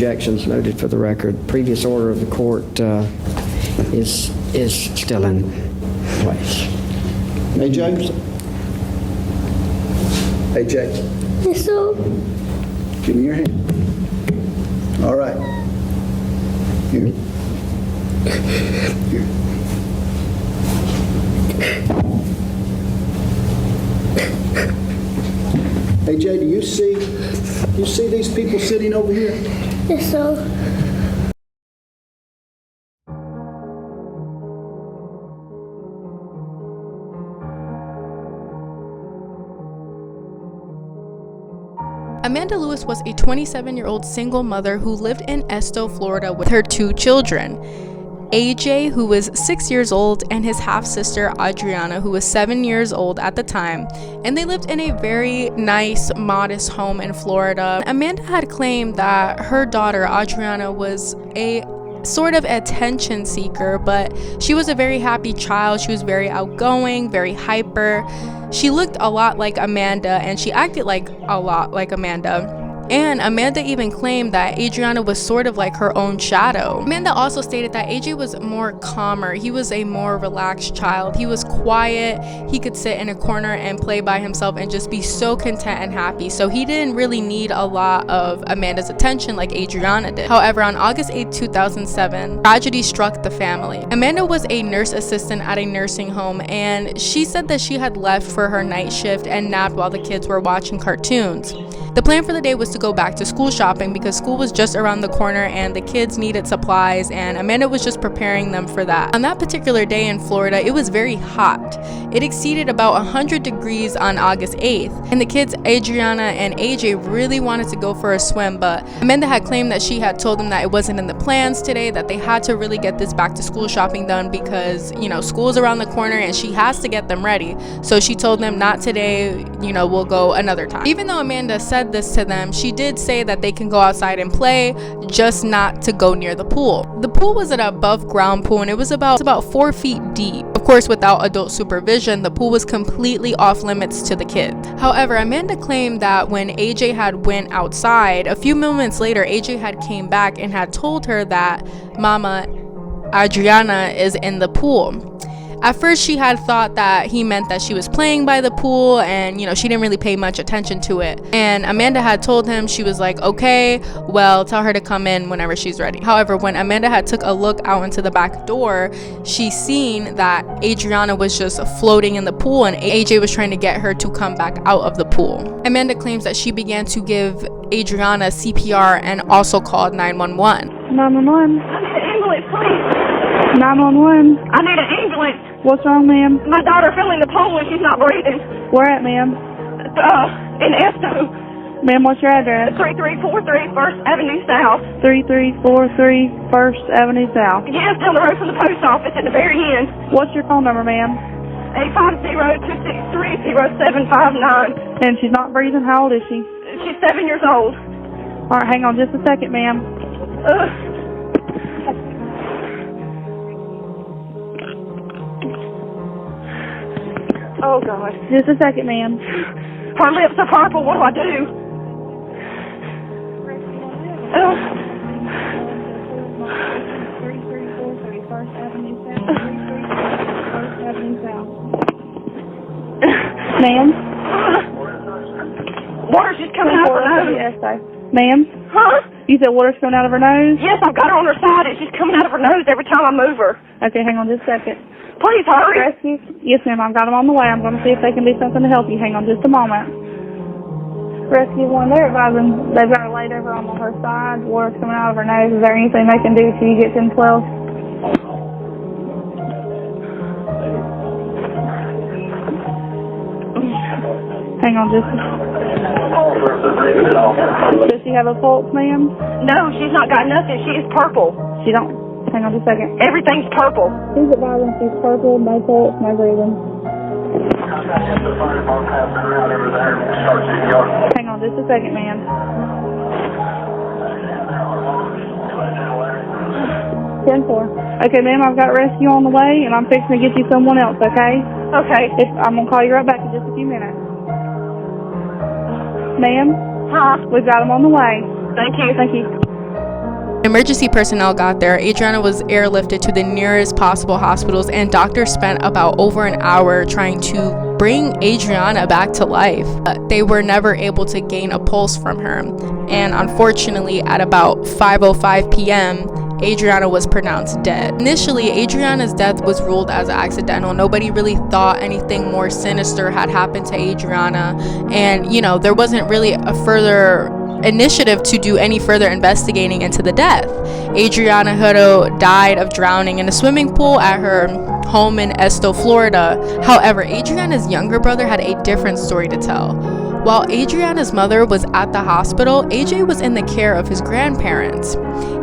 Objections noted for the record. Previous order of the court is still in place. AJ? AJ, Esto. give me your hand. All right. Here. Here. AJ, do you see these people sitting over here? Esto. Amanda Lewis was a 27-year-old single mother who lived in Esto, Florida with her 2 children. AJ, who was 6 years old, and his half-sister Adrianna, who was 7 years old at the time, and they lived in a very nice, modest home in Florida. Amanda had claimed that her daughter Adrianna was a sort of attention seeker, but she was a very happy child. She was very outgoing, very hyper. She looked a lot like Amanda, and she acted like a lot like Amanda. And Amanda even claimed that Adrianna was sort of like her own shadow. Amanda also stated that AJ was more calmer. He was a more relaxed child. He was quiet. He could sit in a corner and play by himself and just be so content and happy. So he didn't really need a lot of Amanda's attention like Adrianna did. However, on August 8, 2007, tragedy struck the family. Amanda was a nurse assistant at a nursing home, and she said that she had left for her night shift and napped while the kids were watching cartoons. The plan for the day was to go back to school shopping because school was just around the corner and the kids needed supplies, and Amanda was just preparing them for that. On that particular day in Florida, it was very hot. It exceeded about 100 degrees on August 8th, and the kids, Adrianna and AJ, really wanted to go for a swim, but Amanda had claimed that she had told them that it wasn't in the plans today, that they had to really get this back to school shopping done because, school's around the corner and she has to get them ready. So she told them, not today, we'll go another time. Even though Amanda said this to them, she did say that they can go outside and play, just not to go near the pool. The pool was an above ground pool, and it was about 4 feet deep. Of course, without adult supervision, the pool was completely off limits to the kids. However, Amanda claimed that when AJ had went outside, a few moments later, AJ had came back and had told her that Mama Adrianna is in the pool. At first, she had thought that he meant that she was playing by the pool, and she didn't really pay much attention to it. And Amanda had told him, she was like, okay, well, tell her to come in whenever she's ready. However, when Amanda had took a look out into the back door, she seen that Adrianna was just floating in the pool, and AJ was trying to get her to come back out of the pool. Amanda claims that she began to give Adrianna CPR and also called 911. 911. I need an ambulance, please. 911. I need an ambulance. What's wrong, ma'am? My daughter fell in the pool and she's not breathing. Where at, ma'am? In Esto. Ma'am, what's your address? 3343 First Avenue South. 3343 First Avenue South. Yes, down the road from the post office at the very end. What's your phone number, ma'am? 850-263-0759. And she's not breathing. How old is she? She's 7 years old. All right, hang on just a second, ma'am. Oh, God. Just a second, ma'am. Her lips are purple. What do I do? Ma'am? Water's just coming out of her nose. Ma'am? Huh? You said water's coming out of her nose? Yes, I've got her on her side and she's coming out of her nose every time I move her. Okay, hang on just a second. Please hurry. Rescue? Yes, ma'am, I've got them on the way. I'm going to see if they can do something to help you. Hang on just a moment. Rescue 1, they're advising they've got her laid over on her side. Water's coming out of her nose. Is there anything they can do till you get 1012? Hang on just a second. Does she have a pulse, ma'am? No, she's not got nothing. She is purple. She don't. Hang on just a second. Everything's purple. Who's advising she's purple, no pulse, no breathing? Hang on just a second, ma'am. 10-4. Okay, ma'am, I've got rescue on the way, and I'm fixing to get you someone else, okay? Okay. I'm going to call you right back in just a few minutes. Ma'am? Huh? We've got them on the way. Thank you. Thank you. Emergency personnel got there. Adrianna was airlifted to the nearest possible hospitals, and doctors spent about over an hour trying to bring Adrianna back to life. They were never able to gain a pulse from her, and unfortunately at about 5:05 p.m. Adrianna was pronounced dead. Initially, Adrianna's death was ruled as accidental. Nobody really thought anything more sinister had happened to Adrianna, and there wasn't really a further initiative to do any further investigating into the death. Adrianna Hutto died of drowning in a swimming pool at her home in Esto, Florida. However, Adrianna's younger brother had a different story to tell. While Adrianna's mother was at the hospital, AJ was in the care of his grandparents.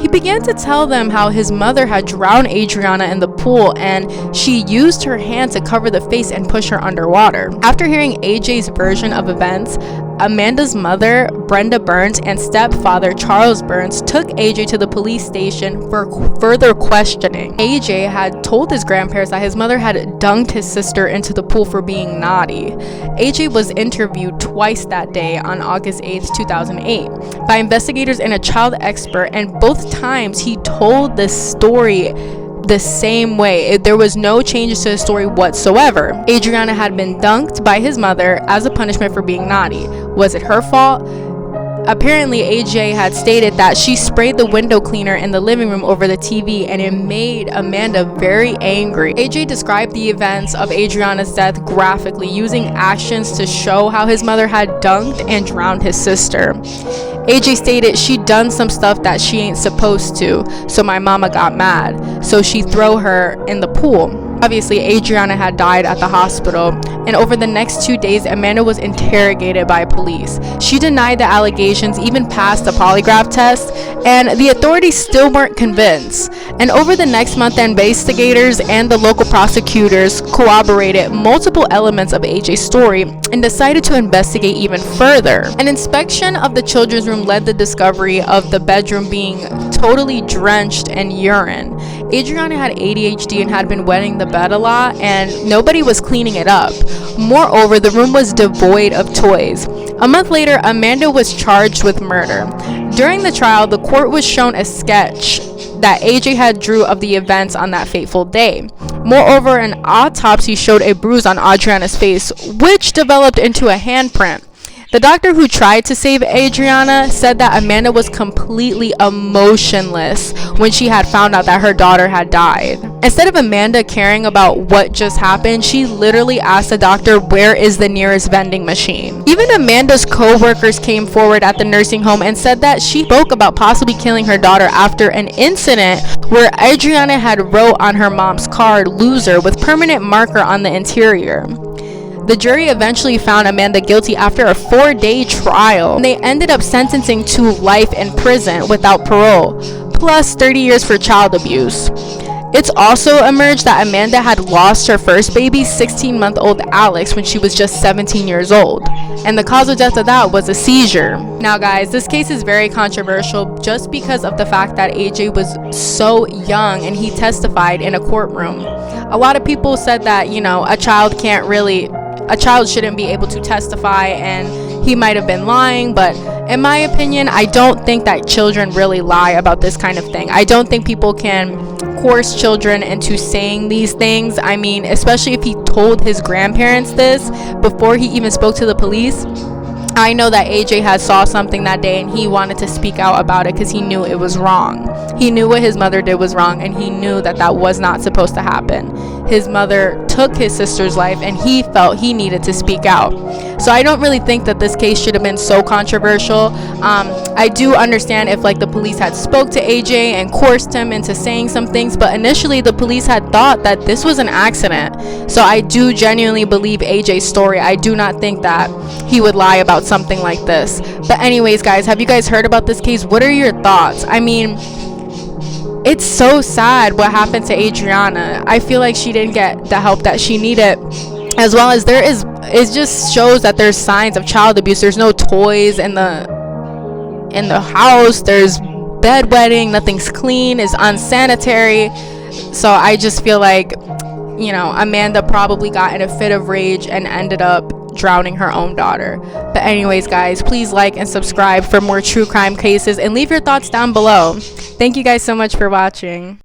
He began to tell them how his mother had drowned Adrianna in the pool, and she used her hand to cover the face and push her underwater. After hearing AJ's version of events, Amanda's mother, Brenda Burns, and stepfather, Charles Burns, took AJ to the police station for further questioning. AJ had told his grandparents that his mother had dunked his sister into the pool for being naughty. AJ was interviewed twice that day on August 8, 2008, by investigators and a child expert, and both times he told this story the same way. There was no changes to his story whatsoever. Adrianna had been dunked by his mother as a punishment for being naughty. Was it her fault? Apparently, AJ had stated that she sprayed the window cleaner in the living room over the TV, and it made Amanda very angry. AJ described the events of Adrianna's death graphically, using actions to show how his mother had dunked and drowned his sister. AJ stated she done some stuff that she ain't supposed to, so my mama got mad, so she throw her in the pool. Obviously, Adrianna had died at the hospital, and over the next 2 days, Amanda was interrogated by police. She denied the allegations, even passed the polygraph test, and the authorities still weren't convinced. And over the next month, investigators and the local prosecutors corroborated multiple elements of AJ's story and decided to investigate even further. An inspection of the children's room led to the discovery of the bedroom being totally drenched in urine. Adrianna had ADHD and had been wetting the bed a lot, and nobody was cleaning it up. Moreover, the room was devoid of toys. A month later, Amanda was charged with murder. During the trial, the court was shown a sketch that AJ had drew of the events on that fateful day. Moreover, an autopsy showed a bruise on Adrianna's face, which developed into a handprint. The doctor who tried to save Adrianna said that Amanda was completely emotionless when she had found out that her daughter had died. Instead of Amanda caring about what just happened, she literally asked the doctor, where is the nearest vending machine? Even Amanda's co-workers came forward at the nursing home and said that she spoke about possibly killing her daughter after an incident where Adrianna had wrote on her mom's card, "loser," with permanent marker on the interior. The jury eventually found Amanda guilty after a 4-day trial, and they ended up sentencing to life in prison without parole, plus 30 years for child abuse. It's also emerged that Amanda had lost her first baby, 16-month-old Alex, when she was just 17 years old, and the cause of death of that was a seizure. Now guys, this case is very controversial just because of the fact that AJ was so young and he testified in a courtroom. A lot of people said that, a child shouldn't be able to testify and he might have been lying, but in my opinion, I don't think that children really lie about this kind of thing. I don't think people can coerce children into saying these things. I mean, especially if he told his grandparents this before he even spoke to the police. I know that AJ had saw something that day and he wanted to speak out about it because he knew it was wrong. He knew what his mother did was wrong, and he knew that that was not supposed to happen. His mother took his sister's life and he felt he needed to speak out. So I don't really think that this case should have been so controversial. I do understand if the police had spoke to AJ and coerced him into saying some things, but initially the police had thought that this was an accident. So I do genuinely believe AJ's story. I do not think that he would lie about something like this. But anyways, guys, have you guys heard about this case? What are your thoughts? I mean, it's so sad what happened to Adrianna. I feel like she didn't get the help that she needed, as well as it just shows that there's signs of child abuse. There's no toys in the house. There's bedwetting. Nothing's clean. It's unsanitary. So I just feel like, Amanda probably got in a fit of rage and ended up drowning her own daughter. But anyways, guys, please like and subscribe for more true crime cases and leave your thoughts down below. Thank you guys so much for watching.